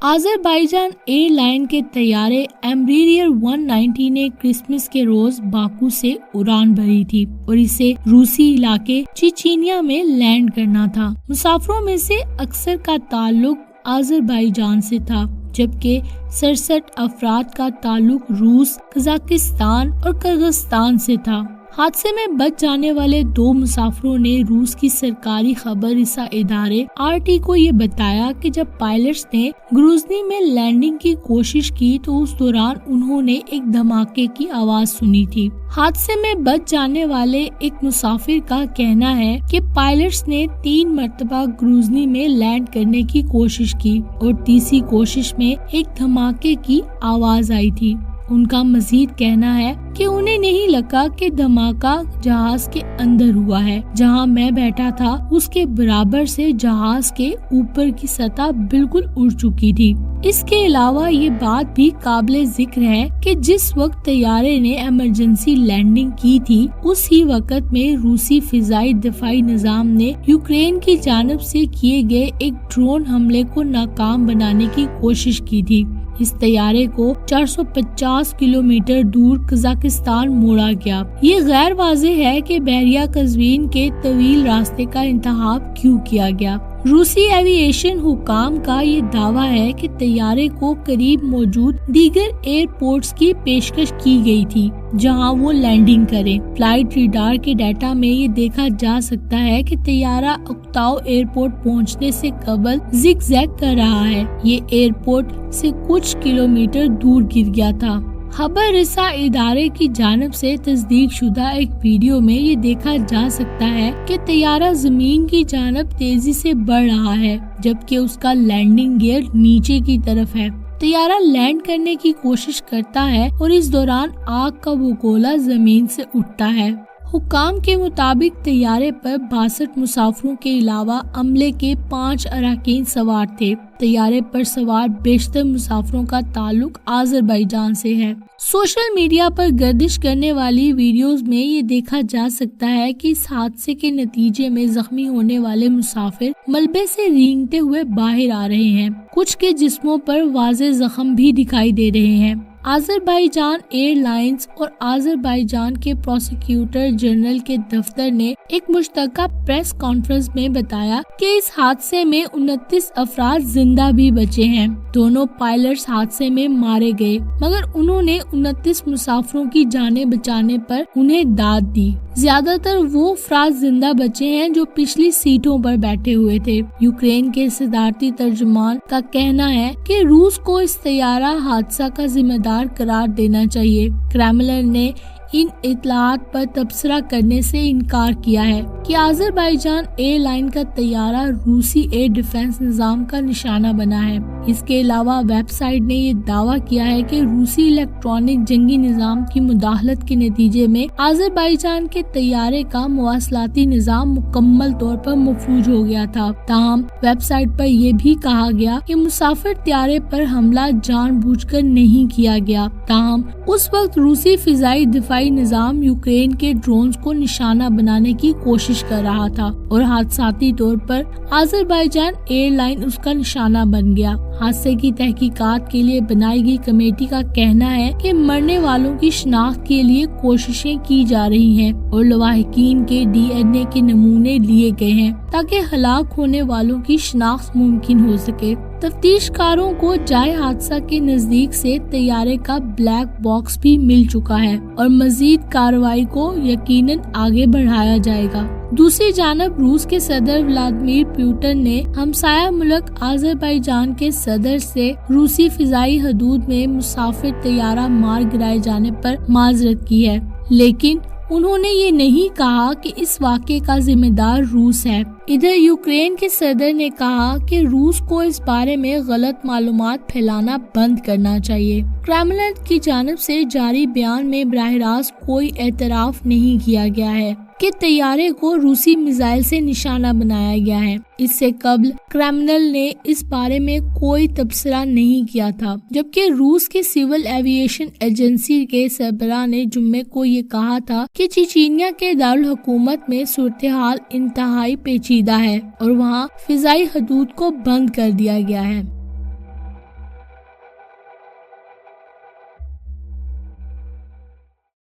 Azerbaijan air line کے طیارے ایمبریئر 190 نے کرسمس کے روز باکو سے اڑان بھری تھی اور اسے روسی علاقے چیچینیا میں لینڈ کرنا تھا۔ مسافروں میں سے اکثر کا تعلق آذربائیجان سے تھا، جبکہ 67 افراد کا تعلق روس، قزاقستان اور کرغزستان سے تھا۔ حادثے میں بچ جانے والے 2 مسافروں نے روس کی سرکاری خبر رساں ادارے RT کو یہ بتایا کہ جب پائلٹس نے گروزنی میں لینڈنگ کی کوشش کی تو اس دوران انہوں نے ایک دھماکے کی آواز سنی تھی۔ حادثے میں بچ جانے والے ایک مسافر کا کہنا ہے کہ پائلٹس نے 3 مرتبہ گروزنی میں لینڈ کرنے کی کوشش کی اور تیسری کوشش میں ایک دھماکے کی آواز آئی تھی۔ ان کا مزید کہنا ہے کہ انہیں نہیں لگا کہ دھماکہ جہاز کے اندر ہوا ہے، جہاں میں بیٹھا تھا اس کے برابر سے جہاز کے اوپر کی سطح بالکل اڑ چکی تھی۔ اس کے علاوہ یہ بات بھی قابل ذکر ہے کہ جس وقت طیارے نے ایمرجنسی لینڈنگ کی تھی اسی وقت میں روسی فضائی دفاعی نظام نے یوکرین کی جانب سے کیے گئے ایک ڈرون حملے کو ناکام بنانے کی کوشش کی تھی۔ اس طیارے کو 450 کلومیٹر دور قزاقستان موڑا گیا۔ یہ غیر واضح ہے کہ بحریہ قزوین کے طویل راستے کا انتخاب کیوں کیا گیا۔ روسی ایوی ایشن حکام کا یہ دعویٰ ہے کہ طیارے کو قریب موجود دیگر ایئرپورٹس کی پیشکش کی گئی تھی جہاں وہ لینڈنگ کرے۔ فلائٹ ریڈار کے ڈیٹا میں یہ دیکھا جا سکتا ہے کہ طیارہ اکتاؤ ایئرپورٹ پہنچنے سے قبل زگ زیگ کر رہا ہے۔ یہ ایئرپورٹ سے کچھ کلومیٹر دور گر گیا تھا۔ خبر رساں ادارے کی جانب سے تصدیق شدہ ایک ویڈیو میں یہ دیکھا جا سکتا ہے کہ طیارہ زمین کی جانب تیزی سے بڑھ رہا ہے جبکہ اس کا لینڈنگ گیئر نیچے کی طرف ہے۔ طیارہ لینڈ کرنے کی کوشش کرتا ہے اور اس دوران آگ کا وہ گولا زمین سے اٹھتا ہے۔ حکام کے مطابق طیارے پر 62 مسافروں کے علاوہ عملے کے 5 اراکین سوار تھے۔ طیارے پر سوار بیشتر مسافروں کا تعلق آذربائیجان سے ہے۔ سوشل میڈیا پر گردش کرنے والی ویڈیوز میں یہ دیکھا جا سکتا ہے کہ اس حادثے کے نتیجے میں زخمی ہونے والے مسافر ملبے سے رینگتے ہوئے باہر آ رہے ہیں۔ کچھ کے جسموں پر واضح زخم بھی دکھائی دے رہے ہیں۔ آذربائیجان ایئر لائنز اور آذربائیجان کے پروسیکیوٹر جنرل کے دفتر نے ایک مشترکہ پریس کانفرنس میں بتایا کہ اس حادثے میں 29 افراد زندہ بھی بچے ہیں۔ دونوں پائلٹس حادثے میں مارے گئے مگر انہوں نے 29 مسافروں کی جانیں بچانے پر انہیں داد دی۔ زیادہ تر وہ افراد زندہ بچے ہیں جو پچھلی سیٹوں پر بیٹھے ہوئے تھے۔ یوکرین کے صدارتی ترجمان کا کہنا ہے کہ روس کو اس طیارہ حادثہ کا ذمہ دار قرار دینا چاہیے۔ کریملن نے ان اطلاعات پر تبصرہ کرنے سے انکار کیا ہے کہ آذربائیجان ایئر لائن کا طیارہ روسی ایئر ڈیفنس نظام کا نشانہ بنا ہے۔ اس کے علاوہ ویب سائٹ نے یہ دعویٰ کیا ہے کہ روسی الیکٹرانک جنگی نظام کی مداخلت کے نتیجے میں آذربائیجان کے طیارے کا مواصلاتی نظام مکمل طور پر مفلوج ہو گیا تھا۔ تاہم ویب سائٹ پر یہ بھی کہا گیا کہ مسافر طیارے پر حملہ جان بوجھ کر نہیں کیا گیا۔ تاہم اس وقت روسی فضائی دفاعی نظام یوکرین کے ڈرونز کو نشانہ بنانے کی کوشش کر رہا تھا اور حادثاتی طور پر آذربائیجان ایئر لائن اس کا نشانہ بن گیا۔ حادثے کی تحقیقات کے لیے بنائی گئی کمیٹی کا کہنا ہے کہ مرنے والوں کی شناخت کے لیے کوششیں کی جا رہی ہیں اور لواحقین کے DNA کے نمونے لیے گئے ہیں تاکہ ہلاک ہونے والوں کی شناخت ممکن ہو سکے۔ تفتیش کاروں کو جائے حادثہ کے نزدیک سے طیارے کا بلیک باکس بھی مل چکا ہے اور مزید کارروائی کو یقیناً آگے بڑھایا جائے گا۔ دوسری جانب روس کے صدر ولادیمیر پوٹن نے ہمسایہ ملک آذربائیجان کے صدر سے روسی فضائی حدود میں مسافر طیارہ مار گرائے جانے پر معذرت کی ہے، لیکن انہوں نے یہ نہیں کہا کہ اس واقعے کا ذمہ دار روس ہے۔ ادھر یوکرین کے صدر نے کہا کہ روس کو اس بارے میں غلط معلومات پھیلانا بند کرنا چاہیے۔ کریملن کی جانب سے جاری بیان میں براہ راست کوئی اعتراف نہیں کیا گیا ہے کہ طیارے کو روسی میزائل سے نشانہ بنایا گیا ہے۔ اس سے قبل کریملن نے اس بارے میں کوئی تبصرہ نہیں کیا تھا، جبکہ روس کے سول ایوییشن ایجنسی کے سربراہ نے جمعے کو یہ کہا تھا کہ چیچینیا کے دارالحکومت میں صورتحال انتہائی پیچیدہ ہے اور وہاں فضائی حدود کو بند کر دیا گیا ہے۔